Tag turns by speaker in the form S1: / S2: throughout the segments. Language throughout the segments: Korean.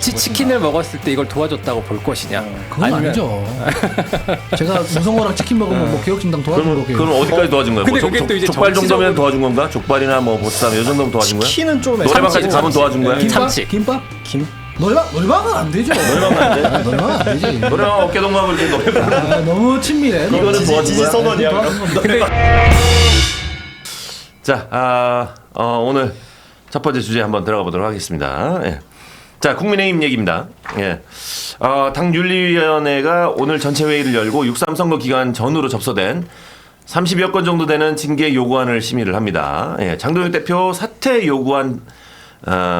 S1: 같이 치킨을 먹었을 때 이걸 도와줬다고 볼 것이냐?
S2: 그건 아니죠. 제가 무성호랑 치킨 먹으면 뭐 개혁신당 도와준 거고요.
S3: 그럼 어디까지 도와준 거야?
S1: 근데
S3: 뭐
S1: 그게 또 이제
S3: 족발 정도면
S1: 정치적으로-
S3: 도와준 건가? 족발이나 뭐 보쌈 이 정도면 도와준 거야?
S4: 치킨은 좀
S3: 노래방까지 가면 도와준 거야?
S2: 김밥?
S1: 참치.
S2: 김밥?
S4: 김
S2: 노래방은 안 되죠. 노래방은 안 돼. 노래방은 안 되지.
S3: 노래방 어깨동무하고 이렇게 노래방
S2: 아, 너무 친밀해.
S3: 이거는 도와준
S4: 지지
S3: 거야?
S4: 선언이야.
S3: 자, 오늘 첫 번째 주제 한번 들어가 보도록 하겠습니다. 예. 자, 국민의힘 얘기입니다. 예. 당 윤리위원회가 오늘 전체 회의를 열고 6.3 선거 기간 전후로 접수된 30여 건 정도 되는 징계 요구안을 심의를 합니다. 예. 장동혁 대표 사퇴 요구안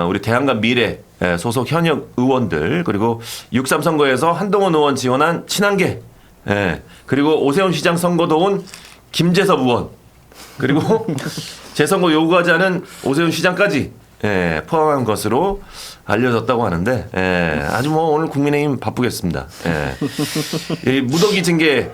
S3: 우리 대한감 미래 소속 현역 의원들 그리고 6.3 선거에서 한동훈 의원 지원한 친한계 그리고 오세훈 시장 선거 도운 김재섭 의원 그리고 재선거 요구하지 않은 오세훈 시장까지 포함한 것으로 알려졌다고 하는데 아주 뭐 오늘 국민의힘 바쁘겠습니다. 이 무더기 징계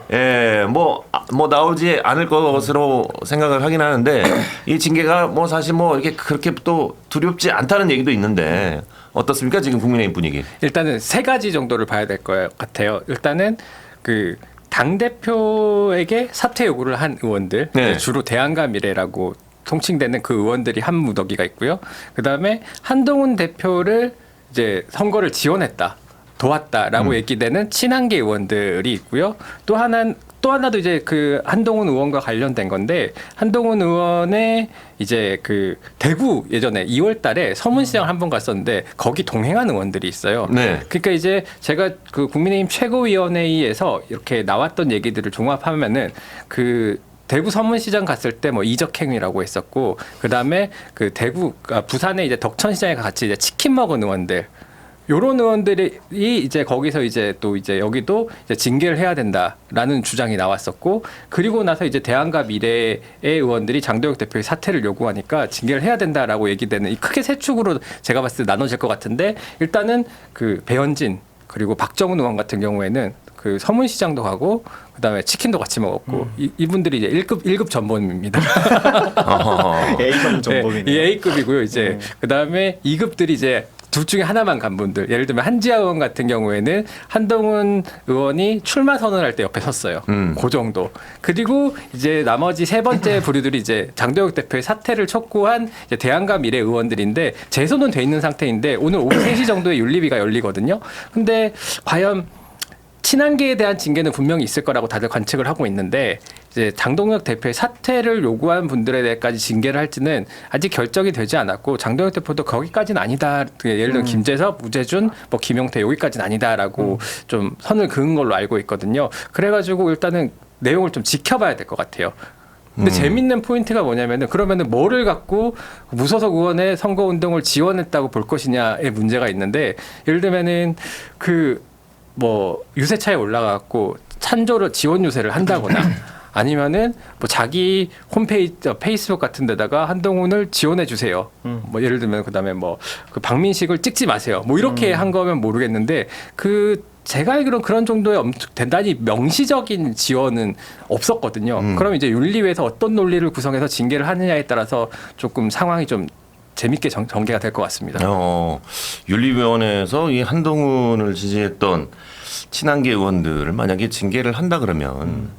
S3: 뭐 나오지 않을 것으로 생각을 하긴 하는데 이 징계가 뭐 사실 뭐 이렇게 그렇게 또 두렵지 않다는 얘기도 있는데 어떻습니까 지금 국민의힘 분위기?
S1: 일단은 세 가지 정도를 봐야 될 것 같아요. 일단은 그 당 대표에게 사퇴 요구를 한 의원들
S3: 네.
S1: 주로 대한과 미래라고 통칭되는 그 의원들이 한 무더기가 있고요. 그 다음에 한동훈 대표를 이제 선거를 지원했다, 도왔다라고 얘기되는 친한계 의원들이 있고요. 또 하나도 이제 그 한동훈 의원과 관련된 건데 한동훈 의원의 이제 그 대구 예전에 2월달에 서문시장 한 번 갔었는데 거기 동행한 의원들이 있어요.
S3: 네.
S1: 그러니까 이제 제가 그 국민의힘 최고위원회의에서 이렇게 나왔던 얘기들을 종합하면은 그 대구 서문시장 갔을 때 뭐 이적행위라고 했었고 그 다음에 그 부산에 이제 덕천시장에 같이 이제 치킨 먹은 의원들. 요런 의원들이 이제 거기서 이제 또 이제 여기도 이제 징계를 해야 된다라는 주장이 나왔었고 그리고 나서 이제 대한과 미래의 의원들이 장동혁 대표의 사퇴를 요구하니까 징계를 해야 된다라고 얘기되는 이 크게 세 축으로 제가 봤을 때 나눠질 것 같은데 일단은 그 배현진 그리고 박정훈 의원 같은 경우에는 그 서문시장도 가고 그다음에 치킨도 같이 먹었고 이분들이 이제 1급 전범입니다.
S4: A급 전범이네.
S1: 네, A급이고요. 이제 그다음에 2급들이 이제 둘 중에 하나만 간 분들. 예를 들면 한지아 의원 같은 경우에는 한동훈 의원이 출마 선언할 때 옆에 섰어요. 그 정도. 그리고 이제 나머지 세 번째 부류들이 이제 장동혁 대표의 사퇴를 촉구한 이제 대한과 미래 의원들인데 재선은 돼 있는 상태인데 오늘 오후 3시 정도에 윤리위가 열리거든요. 근데 과연 친한계에 대한 징계는 분명히 있을 거라고 다들 관측을 하고 있는데 이제 장동혁 대표의 사퇴를 요구한 분들에 대해까지 징계를 할지는 아직 결정이 되지 않았고 장동혁 대표도 거기까지는 아니다. 예를 들면 김재섭, 우재준, 뭐 김용태 여기까지는 아니다라고 좀 선을 그은 걸로 알고 있거든요. 그래가지고 일단은 내용을 좀 지켜봐야 될 것 같아요. 근데 재밌는 포인트가 뭐냐면은 그러면은 뭐를 갖고 무소속 의원의 선거 운동을 지원했다고 볼 것이냐의 문제가 있는데 예를 들면은 뭐 유세차에 올라가고 찬조를 지원 유세를 한다거나 아니면은 뭐 자기 홈페이지 페이스북 같은 데다가 한동훈을 지원해 주세요. 뭐 예를 들면 그다음에 뭐 그 박민식을 찍지 마세요. 뭐 이렇게 한 거면 모르겠는데 제가 알기로는 그런 정도의 대단히 명시적인 지원은 없었거든요. 그럼 이제 윤리위에서 어떤 논리를 구성해서 징계를 하느냐에 따라서 조금 상황이 좀 재밌게 전개가 될 것 같습니다.
S3: 윤리위원회에서 이 한동훈을 지지했던 친한계 의원들을 만약에 징계를 한다 그러면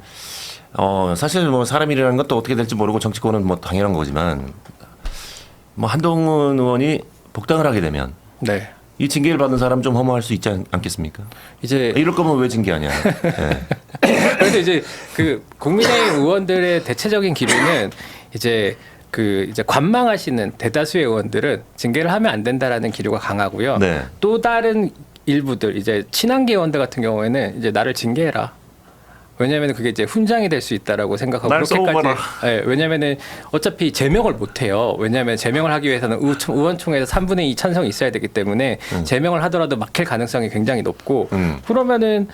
S3: 사실 뭐 사람 일이라는 것도 어떻게 될지 모르고 정치권은 뭐 당연한 거지만 뭐 한동훈 의원이 복당을 하게 되면
S1: 네.
S3: 이 징계를 받은 사람 좀 허무할 수 있지 않겠습니까?
S1: 이제
S3: 이럴 거면 왜 징계하냐? 네.
S1: 그런데 이제 그 국민의힘 의원들의 대체적인 기류는 이제 이제 관망하시는 대다수의 의원들은 징계를 하면 안 된다라는 기류가 강하고요.
S3: 네.
S1: 또 다른 일부들 이제 친한계 의원들 같은 경우에는 이제 나를 징계해라. 왜냐하면 그게 이제 훈장이 될 수 있다라고 생각하고
S3: 날
S1: 그렇게까지. 네, 왜냐하면은 어차피 제명을 못 해요. 왜냐하면 제명을 하기 위해서는 의원총회에서 3분의 2 찬성이 있어야 되기 때문에 제명을 하더라도 막힐 가능성이 굉장히 높고 그러면은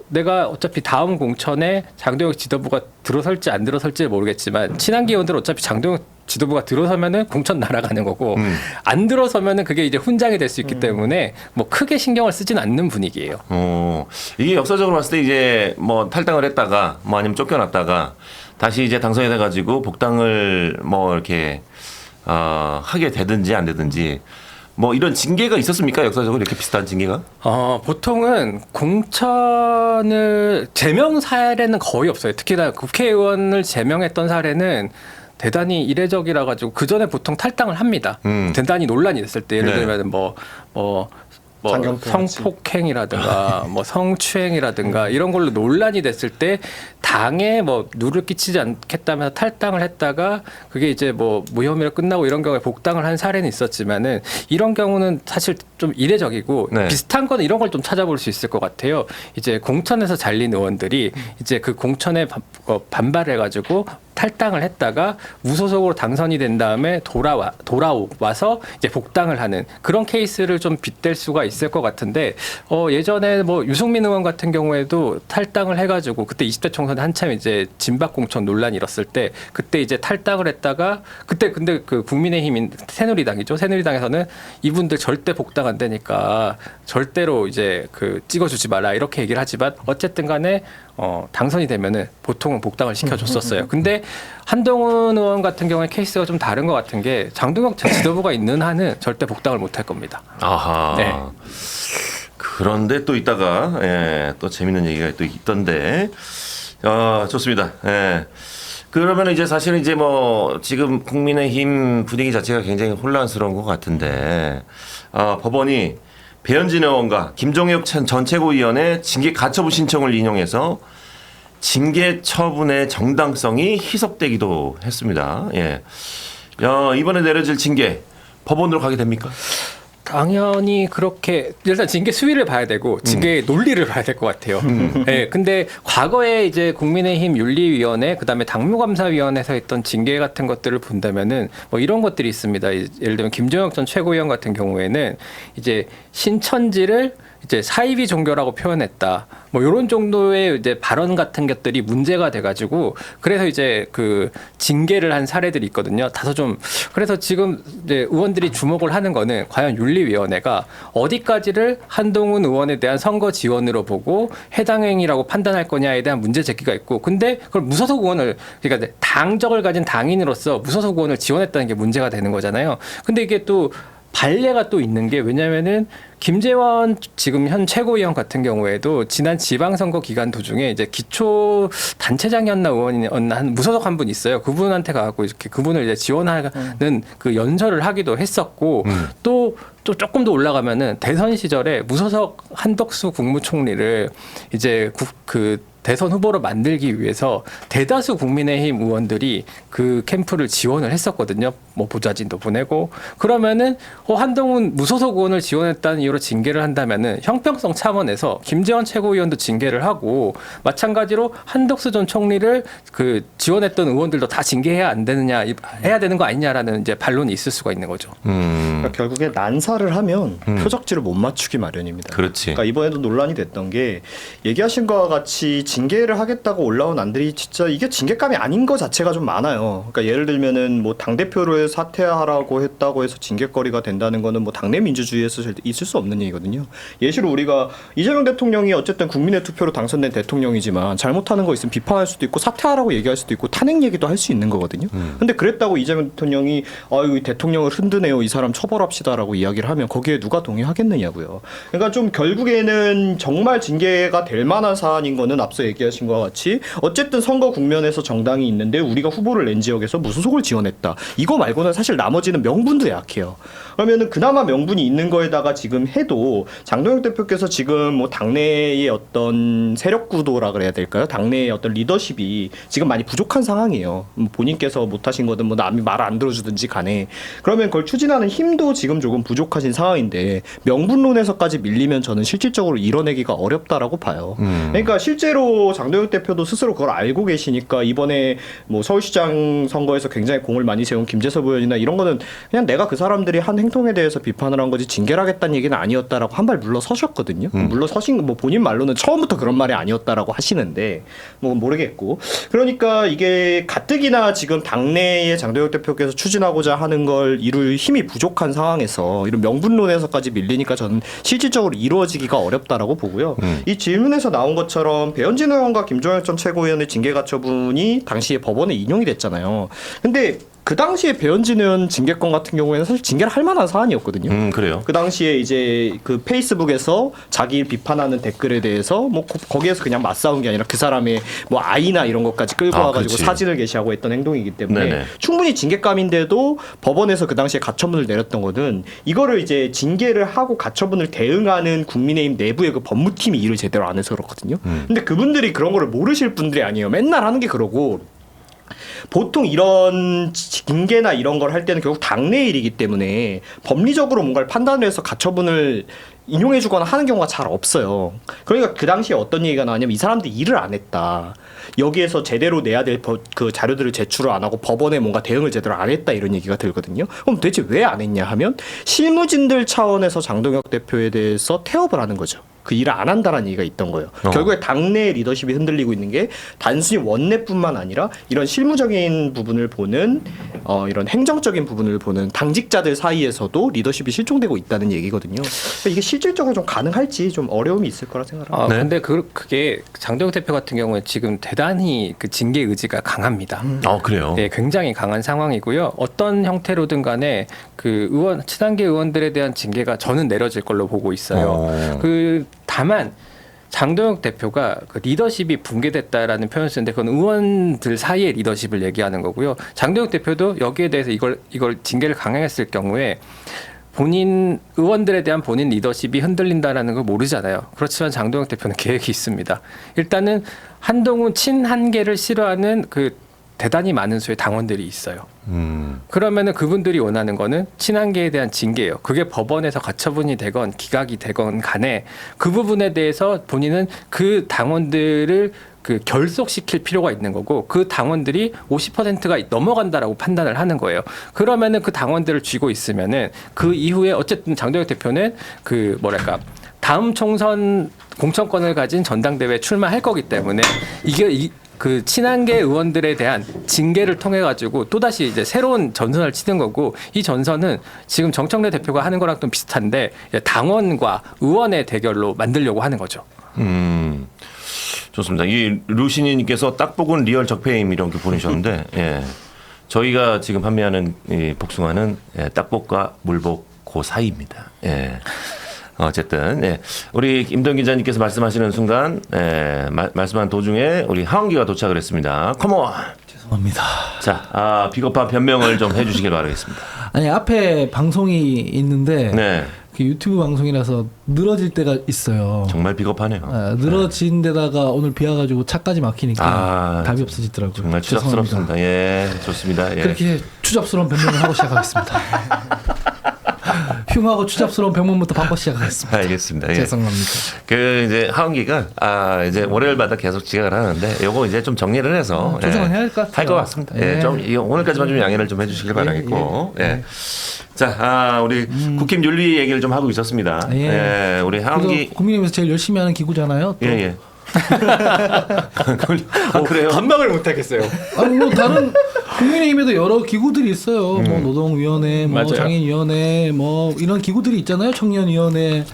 S1: 내가 어차피 다음 공천에 장동혁 지도부가 들어설지 안 들어설지 모르겠지만 친한계 의원들은 어차피 장동혁 지도부가 들어서면은 공천 날아가는 거고 안 들어서면은 그게 이제 훈장이 될 수 있기 때문에 뭐 크게 신경을 쓰진 않는 분위기예요.
S3: 이게 역사적으로 봤을 때 이제 뭐 탈당을 했다가 뭐 아니면 쫓겨났다가 다시 이제 당선이 돼가지고 복당을 뭐 이렇게 하게 되든지 안 되든지 뭐 이런 징계가 있었습니까? 역사적으로 이렇게 비슷한 징계가?
S1: 보통은 공천을 제명 사례는 거의 없어요. 특히나 국회의원을 제명했던 사례는 대단히 이례적이라 가지고 그 전에 보통 탈당을 합니다. 대단히 논란이 됐을 때 예를
S3: 네.
S1: 들면 뭐 성폭행이라든가 뭐 성추행이라든가 이런 걸로 논란이 됐을 때 당에 뭐 누를 끼치지 않겠다면서 탈당을 했다가 그게 이제 뭐 무혐의로 끝나고 이런 경우에 복당을 한 사례는 있었지만은 이런 경우는 사실 좀 이례적이고
S3: 네.
S1: 비슷한 거는 이런 걸 좀 찾아볼 수 있을 것 같아요. 이제 공천에서 잘린 의원들이 이제 그 공천에 반발해가지고 탈당을 했다가 무소속으로 당선이 된 다음에 돌아와서 이제 복당을 하는 그런 케이스를 좀 빗댈 수가 있을 것 같은데 예전에 뭐 유승민 의원 같은 경우에도 탈당을 해가지고 그때 20대 총선에 한참 이제 진박 공천 논란이 일었을 때 그때 이제 탈당을 했다가 그때 근데 그 국민의힘인 새누리당이죠. 새누리당에서는 이분들 절대 복당 안 되니까 절대로 이제 그 찍어주지 마라 이렇게 얘기를 하지만 어쨌든 간에 당선이 되면은 보통은 복당을 시켜줬었어요. 근데 한동훈 의원 같은 경우에 케이스가 좀 다른 것 같은 게 장동혁 지도부가 있는 한은 절대 복당을 못할 겁니다.
S3: 아하.
S1: 네.
S3: 그런데 또 이따가 또 재밌는 얘기가 또 있던데. 좋습니다. 그러면 이제 사실은 이제 뭐 지금 국민의힘 분위기 자체가 굉장히 혼란스러운 것 같은데 법원이 배현진 의원과 김종혁 전 최고위원의 징계 가처분 신청을 인용해서 징계 처분의 정당성이 희석되기도 했습니다. 이번에 내려질 징계 법원으로 가게 됩니까?
S1: 당연히 그렇게 일단 징계 수위를 봐야 되고 징계의 논리를 봐야 될 것 같아요. 네, 근데 과거에 이제 국민의힘 윤리위원회 그다음에 당무감사위원회에서 했던 징계 같은 것들을 본다면은 뭐 이런 것들이 있습니다. 예를 들면 김종혁 전 최고위원 같은 경우에는 이제 신천지를 이제 사이비 종교라고 표현했다. 뭐 이런 정도의 이제 발언 같은 것들이 문제가 돼가지고 그래서 이제 그 징계를 한 사례들이 있거든요. 다소 좀 그래서 지금 이제 의원들이 주목을 하는 거는 과연 윤리위원회가 어디까지를 한동훈 의원에 대한 선거 지원으로 보고 해당 행위라고 판단할 거냐에 대한 문제 제기가 있고, 근데 그걸 무소속 의원을 그러니까 당적을 가진 당인으로서 무소속 의원을 지원했다는 게 문제가 되는 거잖아요. 근데 이게 또 반례가 또 있는 게 왜냐면은 김재원 지금 현 최고위원 같은 경우에도 지난 지방선거 기간 도중에 이제 기초 단체장이었나 의원이었나 한 무소속 한 분 있어요. 그분한테 가고 이렇게 그분을 이제 지원하는 그 연설을 하기도 했었고 또 조금 더 올라가면은 대선 시절에 무소속 한덕수 국무총리를 이제 그 대선 후보로 만들기 위해서 대다수 국민의힘 의원들이 그 캠프를 지원을 했었거든요. 뭐 보좌진도 보내고 그러면은 한동훈 무소속 의원을 지원했다는 이유로 징계를 한다면은 형평성 차원에서 김재원 최고위원도 징계를 하고 마찬가지로 한덕수 전 총리를 그 지원했던 의원들도 다 징계해야 안 되느냐 해야 되는 거 아니냐라는 이제 반론이 있을 수가 있는 거죠.
S4: 그러니까 결국에 난사를 하면 표적지를 못 맞추기 마련입니다.
S3: 그렇지.
S4: 그러니까 이번에도 논란이 됐던 게 얘기하신 것과 같이 징계를 하겠다고 올라온 안들이 진짜 이게 징계감이 아닌 것 자체가 좀 많아요. 그러니까 예를 들면은 뭐 당 대표를 사퇴하라고 했다고 해서 징계거리가 된다는 거는 뭐 당내 민주주의에서 절대 있을 수 없는 얘기거든요. 예시로 우리가 이재명 대통령이 어쨌든 국민의 투표로 당선된 대통령이지만 잘못하는 거 있으면 비판할 수도 있고 사퇴하라고 얘기할 수도 있고 탄핵 얘기도 할 수 있는 거거든요. 근데 그랬다고 이재명 대통령이 이 대통령을 흔드네요. 이 사람 처벌합시다라고 이야기를 하면 거기에 누가 동의하겠느냐고요. 그러니까 좀 결국에는 정말 징계가 될 만한 사안인 거는 앞서 얘기하신 것과 같이 어쨌든 선거 국면에서 정당이 있는데 우리가 후보를 낸 지역에서 무소속을 지원했다. 이거 말고는 사실 나머지는 명분도 약해요. 그러면은 그나마 명분이 있는 거에다가 지금 해도 장동혁 대표께서 지금 뭐 당내의 어떤 세력 구도라 그래야 될까요? 당내의 어떤 리더십이 지금 많이 부족한 상황이에요. 본인께서 못하신 거든 뭐 남이 말 안 들어주든지 간에 그러면 그걸 추진하는 힘도 지금 조금 부족하신 상황인데 명분론에서까지 밀리면 저는 실질적으로 이뤄내기가 어렵다라고 봐요. 그러니까 실제로 장동혁 대표도 스스로 그걸 알고 계시니까 이번에 뭐 서울시장 선거에서 굉장히 공을 많이 세운 김재섭 의원이나 이런 거는 그냥 내가 그 사람들이 한 행동에 대해서 비판을 한 거지 징계를 하겠다는 얘기는 아니었다라고 한 발 물러서셨거든요. 물러서신 뭐 본인 말로는 처음부터 그런 말이 아니었다라고 하시는데 뭐 모르겠고 그러니까 이게 가뜩이나 지금 당내에 장동혁 대표께서 추진하고자 하는 걸 이룰 힘이 부족한 상황에서 이런 명분론에서까지 밀리니까 저는 실질적으로 이루어지기가 어렵다라고 보고요. 이 질문에서 나온 것처럼 배현진 의원과 김종혁 전 최고위원의 징계 가처분이 당시에 법원에 인용이 됐잖아요. 근데 그 당시에 배현진 의원 징계권 같은 경우에는 사실 징계를 할 만한 사안이었거든요.
S3: 그래요.
S4: 그 당시에 이제 그 페이스북에서 자기 비판하는 댓글에 대해서 뭐 거기에서 그냥 맞싸운 게 아니라 그 사람의 뭐 아이나 이런 것까지 끌고 와가지고
S3: 그렇지.
S4: 사진을 게시하고 했던 행동이기 때문에
S3: 네네.
S4: 충분히 징계감인데도 법원에서 그 당시에 가처분을 내렸던 거는 이거를 이제 징계를 하고 가처분을 대응하는 국민의힘 내부의 그 법무팀이 일을 제대로 안 해서 그렇거든요. 근데 그분들이 그런 거를 모르실 분들이 아니에요. 맨날 하는 게 그러고 보통 이런 징계나 이런 걸 할 때는 결국 당내 일이기 때문에 법리적으로 뭔가를 판단을 해서 가처분을 인용해주거나 하는 경우가 잘 없어요. 그러니까 그 당시에 어떤 얘기가 나왔냐면 이 사람들이 일을 안 했다. 여기에서 제대로 내야 될 그 자료들을 제출을 안 하고 법원에 뭔가 대응을 제대로 안 했다 이런 얘기가 들거든요. 그럼 도대체 왜 안 했냐 하면 실무진들 차원에서 장동혁 대표에 대해서 태업을 하는 거죠. 그 일을 안 한다라는 얘기가 있던 거예요. 결국에 당내 리더십이 흔들리고 있는 게 단순히 원내뿐만 아니라 이런 실무적인 부분을 보는 이런 행정적인 부분을 보는 당직자들 사이에서도 리더십이 실종되고 있다는 얘기거든요. 그러니까 이게 실질적으로 좀 가능할지 좀 어려움이 있을 거라 생각합니다.
S1: 근데 그게 장동혁 대표 같은 경우에 지금 대단히 그 징계 의지가 강합니다.
S3: 그래요.
S1: 네, 굉장히 강한 상황이고요. 어떤 형태로든 간에 그 친한계 의원들에 대한 징계가 저는 내려질 걸로 보고 있어요. 다만 장동혁 대표가 그 리더십이 붕괴됐다라는 표현을 쓰는데 그건 의원들 사이의 리더십을 얘기하는 거고요. 장동혁 대표도 여기에 대해서 이걸 징계를 강행했을 경우에 본인 의원들에 대한 본인 리더십이 흔들린다라는 걸 모르잖아요. 그렇지만 장동혁 대표는 계획이 있습니다. 일단은 한동훈 친한계를 싫어하는 그 대단히 많은 수의 당원들이 있어요. 그러면은 그분들이 원하는 거는 친한계에 대한 징계예요. 그게 법원에서 가처분이 되건 기각이 되건 간에 그 부분에 대해서 본인은 그 당원들을 그 결속시킬 필요가 있는 거고 그 당원들이 50%가 넘어간다라고 판단을 하는 거예요. 그러면은 그 당원들을 쥐고 있으면은 그 이후에 어쨌든 장동혁 대표는 그 뭐랄까 다음 총선 공천권을 가진 전당대회에 출마할 거기 때문에 이게 그 친한계 의원들에 대한 징계를 통해 가지고 또 다시 이제 새로운 전선을 치는 거고 이 전선은 지금 정청래 대표가 하는 거랑 좀 비슷한데 당원과 의원의 대결로 만들려고 하는 거죠.
S3: 좋습니다. 이 루시니님께서 딱 보고는 리얼 적폐임 이렇게 보내셨는데 예. 저희가 지금 판매하는 이 복숭아는 딱복과 물복 그 사이입니다. 예. 어쨌든 예. 우리 임동 기자님께서 말씀하시는 순간 말씀한 도중에 우리 하원기가 도착을 했습니다. 컴온.
S2: 죄송합니다.
S3: 자, 비겁한 변명을 좀 해주시길 바라겠습니다.
S2: 아니 앞에 방송이 있는데
S3: 네.
S2: 그 유튜브 방송이라서 늘어질 때가 있어요.
S3: 정말 비겁하네요.
S2: 늘어진 데다가 오늘 비 와가지고 차까지 막히니까 답이 없어지더라고요.
S3: 정말 추잡스럽습니다. 예, 좋습니다. 예.
S2: 그렇게 추잡스러운 변명을 하고 시작하겠습니다. 흉하고 추잡스러운 병문부터 바꿔 시작하겠습니다.
S3: 알겠습니다. 예.
S2: 죄송합니다.
S3: 그 이제 하은기가 이제 월요일마다 계속 지각을 하는데 요거 이제 좀 정리를 해서
S2: 조정은 해야 할 것 같아요.
S3: 할 것 같습니다. 예.
S2: 예.
S3: 좀 오늘까지만 좀 양해를 좀 해주시길 바라겠고. 예. 자, 우리 국힘 윤리 얘기를 좀 하고 있었습니다.
S2: 예.
S3: 예. 우리 하은기.
S2: 국민의힘에서 제일 열심히 하는 기구잖아요. 또.
S3: 예. 그래요?
S1: 반박을 못 하겠어요.
S2: 아니 뭐 다른 국민의힘에도 여러 기구들이 있어요. 뭐 노동위원회, 뭐
S1: 맞아요.
S2: 장애인위원회, 뭐 이런 기구들이 있잖아요. 청년위원회,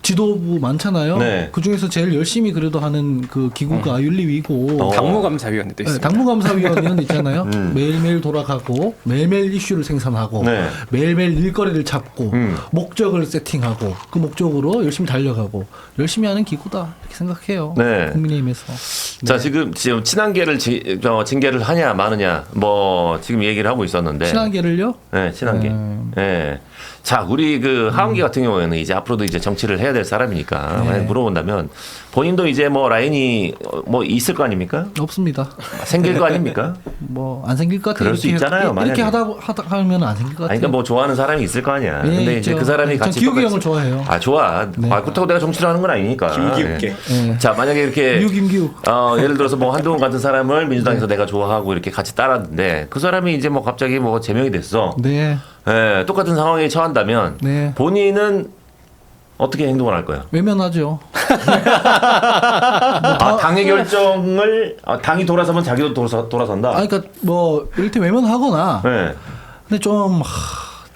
S2: 지도부 많잖아요.
S3: 네.
S2: 그 중에서 제일 열심히 그래도 하는 그 기구가 윤리위고.
S1: 당무감사위원회도 있습니다.
S2: 당무감사위원회도 있잖아요. 매일매일 돌아가고 매일매일 이슈를 생산하고
S3: 네.
S2: 매일매일 일거리를 잡고 목적을 세팅하고 그 목적으로 열심히 달려가고 열심히 하는 기구다 이렇게 생각해요.
S3: 네.
S2: 국민의힘에서.
S3: 자, 지금 친한계를 징계를 하냐 마느냐 뭐 지금 얘기를 하고 있었는데.
S2: 친한계를요?
S3: 네, 친한계. 예. 자, 우리 그 하은기 같은 경우에는 이제 앞으로도 이제 정치를 해야 될 사람이니까 만약 물어본다면 본인도 이제 뭐 라인이 뭐 있을 거 아닙니까?
S2: 없습니다.
S3: 생길 거 아닙니까?
S2: 뭐 안 생길 것 같아요.
S3: 그럴 수 있잖아요,
S2: 이렇게
S3: 만약에.
S2: 하다 하면 안 생길 것 같아요.
S3: 아니, 그러니까 뭐 좋아하는 사람이 있을 거 아니야.
S2: 예,
S3: 근데 이제
S2: 있죠.
S3: 그 사람이
S2: 전
S3: 같이
S2: 기욱이
S3: 똑같이-
S2: 형을 좋아해요.
S3: 좋아.
S2: 네.
S3: 그렇다고 내가 정치를 하는 건 아니니까.
S1: 김기욱계.
S3: 예. 자, 만약에 이렇게
S2: 김기욱.
S3: 예를 들어서 뭐 한동훈 같은 사람을 민주당에서 내가 좋아하고 이렇게 같이 따랐는데 그 사람이 이제 뭐 갑자기 뭐 제명이 됐어.
S2: 네.
S3: 예, 똑같은 상황에 처한다면
S2: 네.
S3: 본인은 어떻게 행동을 할 거예요?
S2: 외면하죠.
S3: 당의 결정을 당이 돌아서면 자기도 돌아선다.
S2: 그러니까 뭐 이렇게 외면하거나
S3: 네.
S2: 근데 좀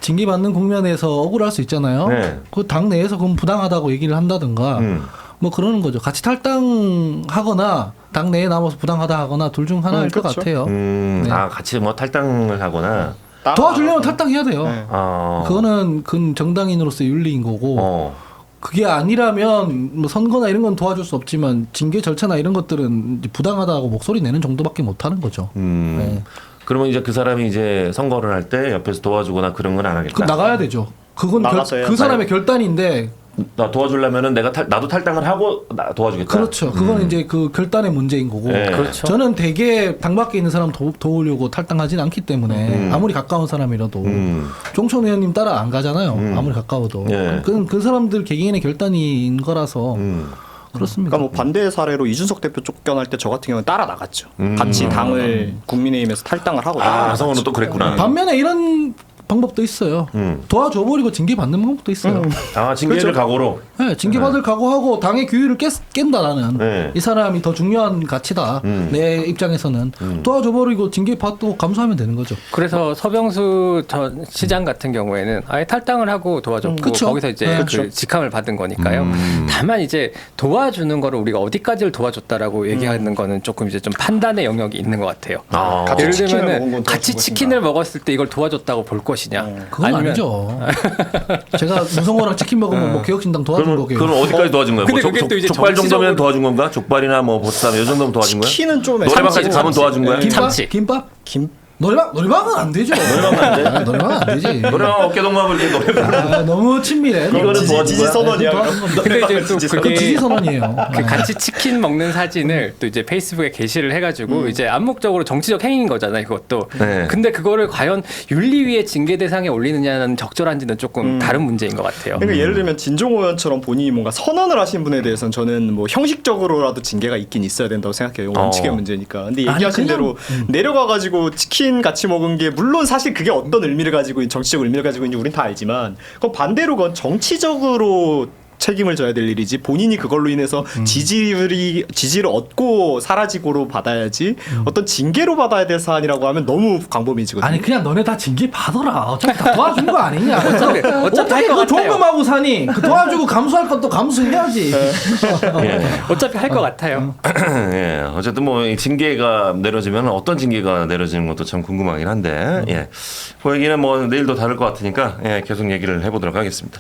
S2: 징계받는 국면에서 억울할 수 있잖아요.
S3: 네.
S2: 그 당 내에서 그럼 부당하다고 얘기를 한다든가 뭐 그러는 거죠. 같이 탈당하거나 당 내에 남아서 부당하다 하거나 둘 중 하나일 것
S4: 그렇죠.
S2: 같아요. 네.
S3: 아 같이 뭐 탈당을 하거나.
S2: 도와주려면 탈당해야 돼요.
S4: 네.
S2: 그거는 그 정당인으로서의 윤리인 거고 그게 아니라면 뭐 선거나 이런 건 도와줄 수 없지만 징계 절차나 이런 것들은 이제 부당하다고 목소리 내는 정도밖에 못 하는 거죠. 네.
S3: 그러면 이제 그 사람이 이제 선거를 할 때 옆에서 도와주거나 그런 건 안 하겠다.
S2: 그 나가야 되죠. 그건
S4: 나가서
S2: 그 사람의 결단인데
S3: 나 도와주려면은 나도 탈당을 하고 도와주겠다.
S2: 그렇죠. 그건 이제 그 결단의 문제인 거고.
S3: 네.
S1: 그렇죠.
S2: 저는 되게 당 밖에 있는 사람 도우려고 탈당하진 않기 때문에 아무리 가까운 사람이라도 종천 의원님 따라 안 가잖아요. 아무리 가까워도.
S3: 예.
S2: 그건 그 사람들 개개인의 결단인 거라서 그렇습니다.
S4: 그러니까 뭐 반대 사례로 이준석 대표 쫓겨날 때 저 같은 경우는 따라 나갔죠. 같이 당을 국민의힘에서 탈당을 하고 따라 나갔죠.
S3: 성원은 또 그랬구나.
S2: 반면에 이런 방법도 있어요. 도와줘버리고 징계 받는 방법도 있어요.
S3: 징계를
S4: 그렇죠.
S3: 각오로.
S2: 네, 징계 받을 각오하고 당의 규율을 깬다 나는
S3: 네.
S2: 이 사람이 더 중요한 가치다. 내 입장에서는 도와줘버리고 징계 받고 감수하면 되는 거죠.
S1: 그래서 서병수 전 시장 같은 경우에는 아예 탈당을 하고 도와줬고
S2: 그쵸.
S1: 거기서 이제
S2: 네.
S1: 그 직함을 받은 거니까요. 다만 이제 도와주는 거를 우리가 어디까지를 도와줬다라고 얘기하는 거는 조금 이제 좀 판단의 영역이 있는 것 같아요.
S4: 같이
S1: 예를
S4: 치킨을 먹은
S1: 들면은
S4: 건
S1: 같이
S4: 도와준
S1: 치킨을 먹었을 때 이걸 도와줬다고 볼 것이냐?
S2: 그건 아니죠. 제가 무성호랑 치킨 먹으면 뭐 개혁신당 도와준 거게요.
S3: 그럼 어디까지 도와준 거야?
S1: 근데
S3: 뭐
S1: 그게 또 이제
S3: 족발 정도면
S1: 정치적으로-
S3: 도와준 건가? 족발이나 뭐 보쌈 이 정도면 도와준 거야?
S4: 치킨은 좀
S3: 노래방까지 가면 도와준 거야?
S2: 김밥?
S1: 참치.
S2: 김밥?
S4: 김
S2: 노래방은 안 되죠. 노래방은 안 돼. 노래방은 안 되지.
S3: 노래방 어깨동무하고 이렇게 노래.
S2: 너무 친밀해.
S3: 이거는 도와준
S4: 지지
S3: 거야?
S4: 선언이야.
S1: 근데 이제 또
S2: 그
S1: 그게
S2: 지지 선언이에요.
S1: 그 같이 치킨 먹는 사진을 또 이제 페이스북에 게시를 해가지고 이제 암묵적으로 정치적 행위인 거잖아요, 그것도.
S3: 네.
S1: 근데 그거를 과연 윤리위의 징계 대상에 올리느냐는 적절한지는 조금 다른 문제인 것 같아요.
S4: 그러니까 예를 들면 진종호 의원처럼 본인이 뭔가 선언을 하신 분에 대해서는 저는 뭐 형식적으로라도 징계가 있긴 있어야 된다고 생각해요. 원칙의 문제니까. 근데
S2: 아니,
S4: 얘기하신
S2: 그냥-
S4: 대로 내려가가지고 치킨 같이 먹은 게 물론 사실 그게 어떤 의미를 가지고 정치적 의미를 가지고 있는지 우린 다 알지만 그건 반대로 그건 정치적으로 책임을 져야 될 일이지 본인이 그걸로 인해서 지지를 얻고 사라지고로 받아야지 어떤 징계로 받아야 될 사안이라고 하면 너무 광범위해지거든요.
S2: 아니 그냥 너네 다 징계 받아라. 어차피 다 도와준 거 아니냐.
S1: 어차피
S2: 어떻게
S1: 할 것
S2: 그 좋은
S1: 같아요.
S2: 놈하고 사니? 그 도와주고 감수할 것도 감수해야지.
S1: 어차피 할 것 같아요.
S3: 예, 어쨌든 뭐 이 징계가 내려지면 어떤 징계가 내려지는 것도 참 궁금하긴 한데, 예, 그 얘기는 뭐 내일도 다를 것 같으니까 예, 계속 얘기를 해보도록 하겠습니다.